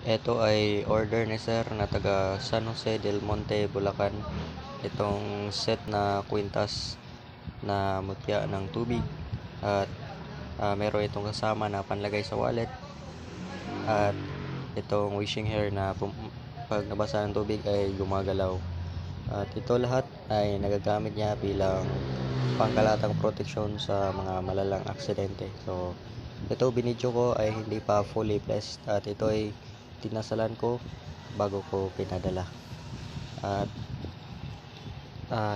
Ito ay order ni sir na taga San Jose del Monte, Bulacan. Itong set na kwintas na mutya ng tubig at meron itong kasama na panlagay sa wallet at itong wishing hair na pag nabasa ng tubig ay gumagalaw. At ito lahat ay nagagamit niya bilang pangkalatang proteksyon sa mga malalang aksidente. So, ito binidyo ko ay hindi pa fully blessed at ito ay tinasalan ko bago ko pinadala. At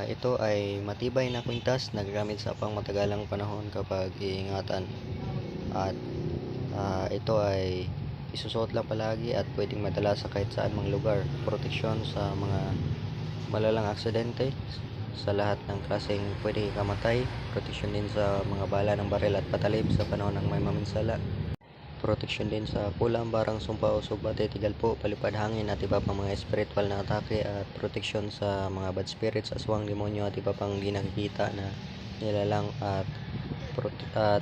ito ay matibay na kwintas na gagamit sa pangmatagalang panahon kapag iingatan. At ito ay isusuot lang palagi at pwedeng madala sa kahit saan mang lugar. Proteksyon sa mga malalang aksidente, sa lahat ng klaseng pwede ikamatay. Proteksyon din sa mga bala ng baril at patalim sa panahon ng may maminsala. Proteksyon din sa kulang, barang, sumpa, usog, bate, tigalpo, palipad, hangin at iba pang mga spiritual na atake. At proteksyon sa mga bad spirits, aswang, demonyo at iba pang di nakikita na nilalang. At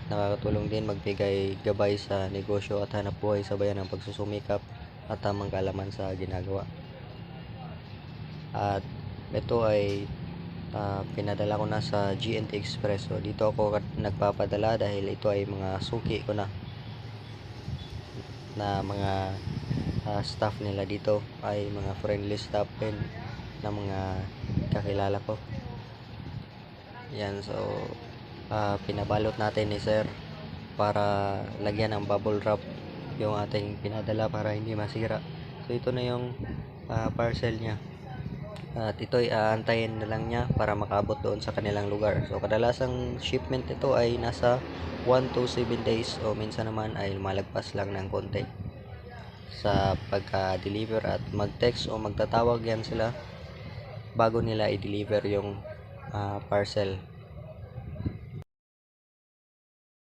nakakatulong din magbigay gabay sa negosyo at hanap buhay sa bayan ng pagsusumikap at tamang kaalaman sa ginagawa. At ito ay pinadala ko na sa GNT Express. So dito ako nagpapadala dahil ito ay mga suki ko na mga staff nila dito ay mga friendly staff din na mga kakilala ko. Yan, so pinabalot natin ni sir para lagyan ng bubble wrap yung ating pinadala para hindi masira. So ito na yung parcel niya. At ito'y aantayin na lang niya para makaabot doon sa kanilang lugar. So kadalasang shipment ito ay nasa 1 to 7 days o minsan naman ay lumalagpas lang ng konti sa pagka-deliver. At mag-text o magtatawag yan sila bago nila i-deliver yung parcel.